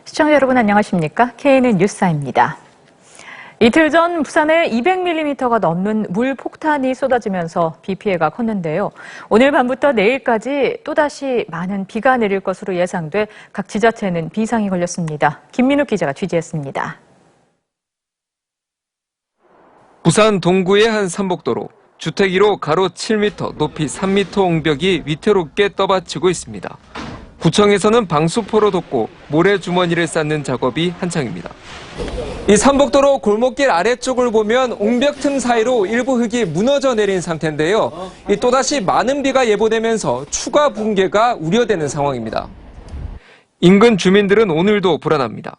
시청자 여러분 안녕하십니까? KNN 뉴스입니다. 이틀 전 부산에 200mm가 넘는 물폭탄이 쏟아지면서 비 피해가 컸는데요. 오늘 밤부터 내일까지 또다시 많은 비가 내릴 것으로 예상돼 각 지자체는 비상이 걸렸습니다. 김민욱 기자가 취재했습니다. 부산 동구의 한 산복도로, 주택 1호 가로 7m, 높이 3m 옹벽이 위태롭게 떠받치고 있습니다. 구청에서는 방수포로 덮고 모래주머니를 쌓는 작업이 한창입니다. 이 산복도로 골목길 아래쪽을 보면 옹벽 틈 사이로 일부 흙이 무너져 내린 상태인데요. 또다시 많은 비가 예보되면서 추가 붕괴가 우려되는 상황입니다. 인근 주민들은 오늘도 불안합니다.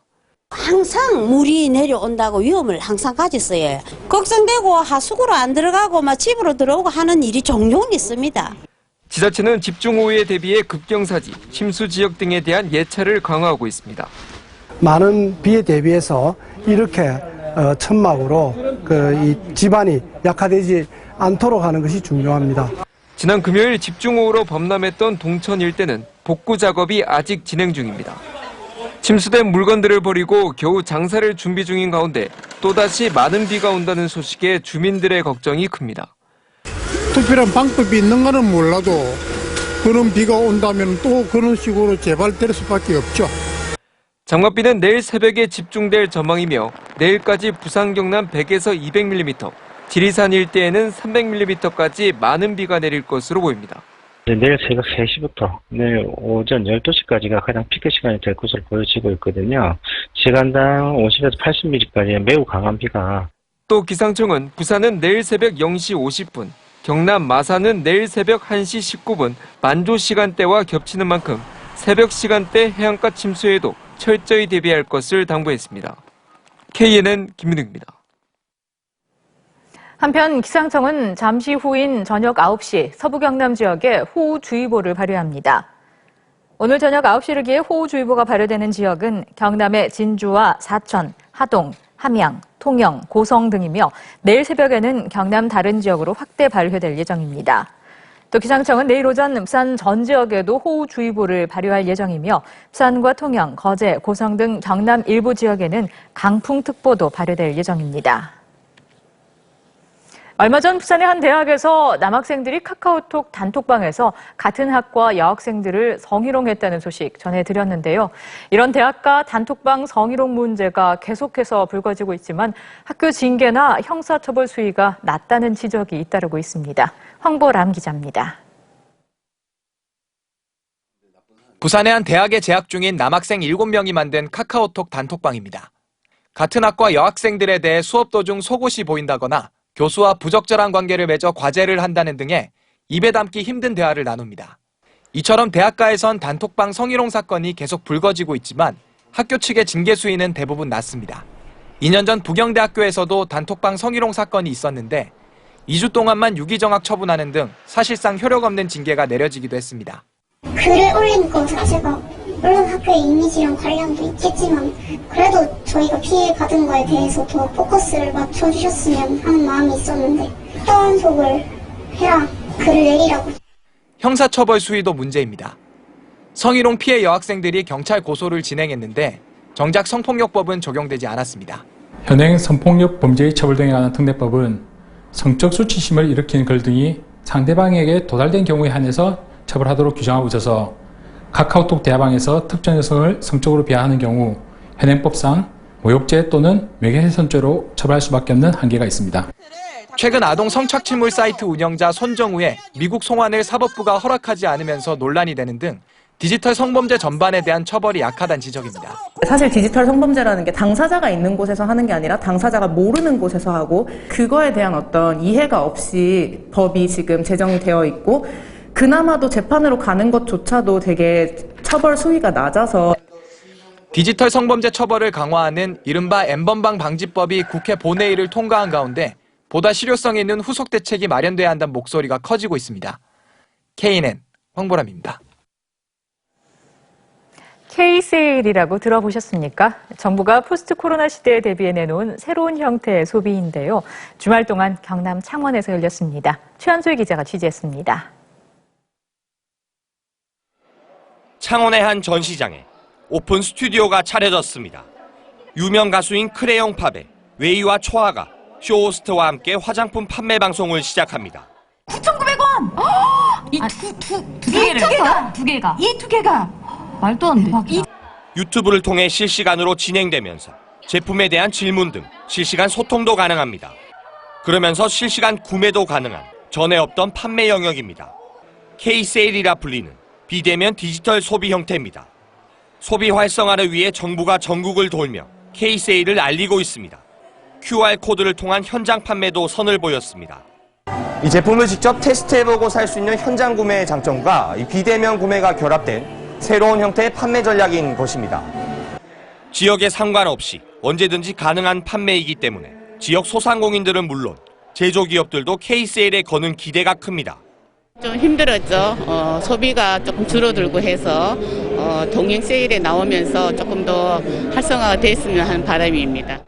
항상 물이 내려온다고 위험을 항상 가졌어요. 걱정되고 하수구로 안 들어가고 막 집으로 들어오고 하는 일이 종종 있습니다. 지자체는 집중호우에 대비해 급경사지, 침수 지역 등에 대한 예찰을 강화하고 있습니다. 많은 비에 대비해서 이렇게 천막으로 이 집안이 약화되지 않도록 하는 것이 중요합니다. 지난 금요일 집중호우로 범람했던 동천 일대는 복구 작업이 아직 진행 중입니다. 침수된 물건들을 버리고 겨우 장사를 준비 중인 가운데 또다시 많은 비가 온다는 소식에 주민들의 걱정이 큽니다. 특별한 방법이 있는 거는 몰라도 그런 비가 온다면 또 그런 식으로 재발될 수밖에 없죠. 장맛비는 내일 새벽에 집중될 전망이며 내일까지 부산 경남 100에서 200mm, 지리산 일대에는 300mm까지 많은 비가 내릴 것으로 보입니다. 내일 새벽 3시부터 내일 오전 12시까지가 가장 피크 시간이 될 것으로 보여지고 있거든요. 시간당 50에서 80mm까지 매우 강한 비가. 또 기상청은 부산은 내일 새벽 0시 50분, 경남 마산은 내일 새벽 1시 19분 만조 시간대와 겹치는 만큼 새벽 시간대 해안가 침수에도 철저히 대비할 것을 당부했습니다. KNN 김민욱입니다. 한편 기상청은 잠시 후인 저녁 9시 서부 경남 지역에 호우주의보를 발효합니다. 오늘 저녁 9시를 기해 호우주의보가 발효되는 지역은 경남의 진주와 사천, 하동, 함양, 통영, 고성 등이며 내일 새벽에는 경남 다른 지역으로 확대 발효될 예정입니다. 또 기상청은 내일 오전 부산 전 지역에도 호우주의보를 발효할 예정이며 부산과 통영, 거제, 고성 등 경남 일부 지역에는 강풍특보도 발효될 예정입니다. 얼마 전 부산의 한 대학에서 남학생들이 카카오톡 단톡방에서 같은 학과 여학생들을 성희롱했다는 소식 전해드렸는데요. 이런 대학가 단톡방 성희롱 문제가 계속해서 불거지고 있지만 학교 징계나 형사처벌 수위가 낮다는 지적이 잇따르고 있습니다. 황보람 기자입니다. 부산의 한 대학에 재학 중인 남학생 7명이 만든 카카오톡 단톡방입니다. 같은 학과 여학생들에 대해 수업 도중 속옷이 보인다거나 교수와 부적절한 관계를 맺어 과제를 한다는 등의 입에 담기 힘든 대화를 나눕니다. 이처럼 대학가에선 단톡방 성희롱 사건이 계속 불거지고 있지만 학교 측의 징계 수위는 대부분 낮습니다. 2년 전 부경대학교에서도 단톡방 성희롱 사건이 있었는데 2주 동안만 유기정학 처분하는 등 사실상 효력 없는 징계가 내려지기도 했습니다. 글을 올린 것 자체가 물론 학교의 이미지랑 관련도 있겠지만 그래도 저희가 피해받은 거에 대해서 더 포커스를 맞춰주셨으면 하는 마음이 있었는데 떠한속을 해라, 글을 내리라고. 형사처벌 수위도 문제입니다. 성희롱 피해 여학생들이 경찰 고소를 진행했는데 정작 성폭력법은 적용되지 않았습니다. 현행 성폭력 범죄의 처벌 등에 관한 특례법은 성적 수치심을 일으키는 글 등이 상대방에게 도달된 경우에 한해서 처벌하도록 규정하고 있어서 카카오톡 대화방에서 특정 여성을 성적으로 비하하는 경우 현행법상 모욕죄 또는 명예훼손죄로 처벌할 수밖에 없는 한계가 있습니다. 최근 아동 성착취물 사이트 운영자 손정우의 미국 송환을 사법부가 허락하지 않으면서 논란이 되는 등 디지털 성범죄 전반에 대한 처벌이 약하다는 지적입니다. 사실 디지털 성범죄라는 게 당사자가 있는 곳에서 하는 게 아니라 당사자가 모르는 곳에서 하고 그거에 대한 어떤 이해가 없이 법이 지금 제정이 되어 있고 그나마도 재판으로 가는 것조차도 되게 처벌 수위가 낮아서 디지털 성범죄 처벌을 강화하는 이른바 N번방 방지법이 국회 본회의를 통과한 가운데 보다 실효성 있는 후속 대책이 마련돼야 한다는 목소리가 커지고 있습니다. KNN 황보람입니다. K-세일이라고 들어보셨습니까? 정부가 포스트 코로나 시대에 대비해 내놓은 새로운 형태의 소비인데요. 주말 동안 경남 창원에서 열렸습니다. 최한소희 기자가 취재했습니다. 창원의 한 전시장에 오픈 스튜디오가 차려졌습니다. 유명 가수인 크레용 팝의 웨이와 초아가 쇼호스트와 함께 화장품 판매 방송을 시작합니다. 9,900원! 이 두 개가 말도 안 돼. 유튜브를 통해 실시간으로 진행되면서 제품에 대한 질문 등 실시간 소통도 가능합니다. 그러면서 실시간 구매도 가능한 전에 없던 판매 영역입니다. K-세일이라 불리는 비대면 디지털 소비 형태입니다. 소비 활성화를 위해 정부가 전국을 돌며 K-세일을 알리고 있습니다. QR코드를 통한 현장 판매도 선을 보였습니다. 이 제품을 직접 테스트해보고 살 수 있는 현장 구매의 장점과 이 비대면 구매가 결합된 새로운 형태의 판매 전략인 것입니다. 지역에 상관없이 언제든지 가능한 판매이기 때문에 지역 소상공인들은 물론 제조기업들도 K-세일에 거는 기대가 큽니다. 좀 힘들었죠. 소비가 조금 줄어들고 해서 동행 세일에 나오면서 조금 더 활성화가 됐으면 하는 바람입니다.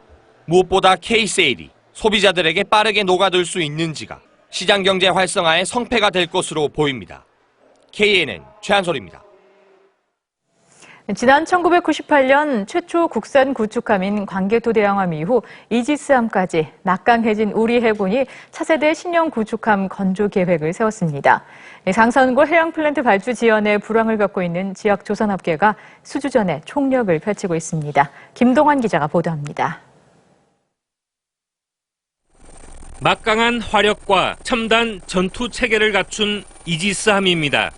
무엇보다 K-세일이 소비자들에게 빠르게 녹아들 수 있는지가 시장 경제 활성화의 성패가 될 것으로 보입니다. KNN 최한솔입니다. 지난 1998년 최초 국산 구축함인 광개토 대왕함 이후 이지스함까지 막강해진 우리 해군이 차세대 신형 구축함 건조 계획을 세웠습니다. 상선고 해양 플랜트 발주 지연에 불황을 겪고 있는 지역 조선업계가 수주전에 총력을 펼치고 있습니다. 김동환 기자가 보도합니다. 막강한 화력과 첨단 전투 체계를 갖춘 이지스함입니다.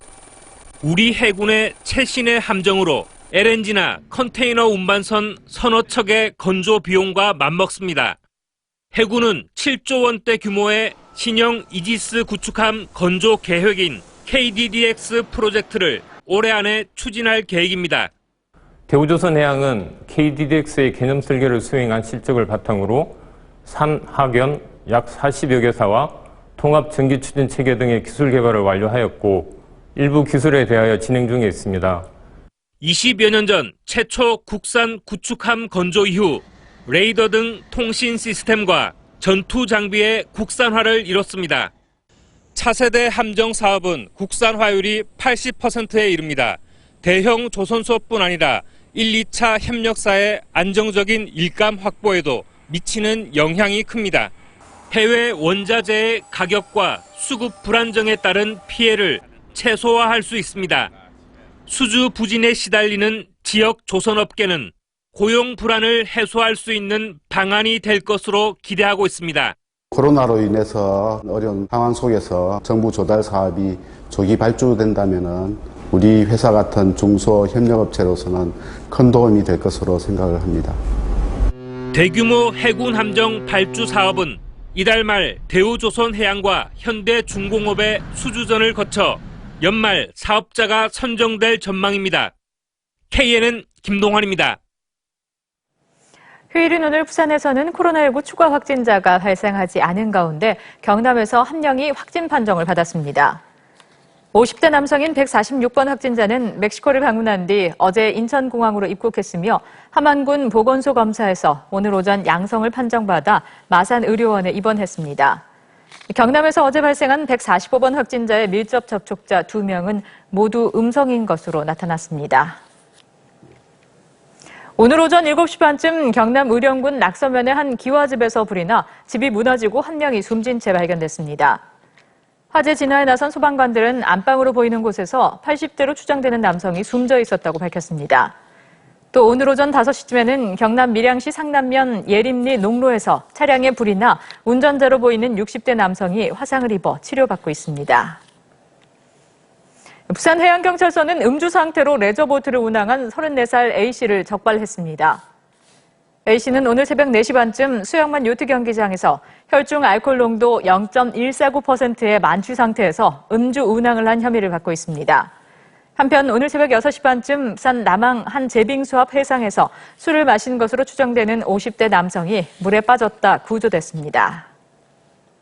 우리 해군의 최신의 함정으로 LNG나 컨테이너 운반선 서너 척의 건조 비용과 맞먹습니다. 해군은 7조 원대 규모의 신형 이지스 구축함 건조 계획인 KDDX 프로젝트를 올해 안에 추진할 계획입니다. 대우조선해양은 KDDX의 개념 설계를 수행한 실적을 바탕으로 산하견 약 40여 개사와 통합 전기 추진 체계 등의 기술 개발을 완료하였고 일부 기술에 대하여 진행 중에 있습니다. 20여 년 전 최초 국산 구축함 건조 이후 레이더 등 통신 시스템과 전투 장비의 국산화를 이뤘습니다. 차세대 함정 사업은 국산화율이 80%에 이릅니다. 대형 조선소뿐 아니라 1, 2차 협력사의 안정적인 일감 확보에도 미치는 영향이 큽니다. 해외 원자재의 가격과 수급 불안정에 따른 피해를 최소화할 수 있습니다. 수주 부진에 시달리는 지역 조선업계는 고용 불안을 해소할 수 있는 방안이 될 것으로 기대하고 있습니다. 코로나로 인해서 어려운 상황 속에서 정부 조달 사업이 조기 발주된다면 우리 회사 같은 중소협력업체로서는 큰 도움이 될 것으로 생각을 합니다. 대규모 해군 함정 발주 사업은 이달 말 대우조선해양과 현대중공업의 수주전을 거쳐 연말 사업자가 선정될 전망입니다. KNN 김동환입니다. 휴일인 오늘 부산에서는 코로나19 추가 확진자가 발생하지 않은 가운데 경남에서 한 명이 확진 판정을 받았습니다. 50대 남성인 146번 확진자는 멕시코를 방문한 뒤 어제 인천공항으로 입국했으며 함안군 보건소 검사에서 오늘 오전 양성을 판정받아 마산의료원에 입원했습니다. 경남에서 어제 발생한 145번 확진자의 밀접 접촉자 2명은 모두 음성인 것으로 나타났습니다. 오늘 오전 7시 반쯤 경남 의령군 낙서면의 한 기와집에서 불이 나 집이 무너지고 한 명이 숨진 채 발견됐습니다. 화재 진화에 나선 소방관들은 안방으로 보이는 곳에서 80대로 추정되는 남성이 숨져 있었다고 밝혔습니다. 또 오늘 오전 5시쯤에는 경남 밀양시 상남면 예림리 농로에서 차량에 불이 나 운전자로 보이는 60대 남성이 화상을 입어 치료받고 있습니다. 부산해양경찰서는 음주 상태로 레저보트를 운항한 34살 A씨를 적발했습니다. A씨는 오늘 새벽 4시 반쯤 수영만 요트 경기장에서 혈중 알코올 농도 0.149%의 만취 상태에서 음주 운항을 한 혐의를 받고 있습니다. 한편 오늘 새벽 6시 반쯤 부산 남항 한 제빙수 앞 해상에서 술을 마신 것으로 추정되는 50대 남성이 물에 빠졌다 구조됐습니다.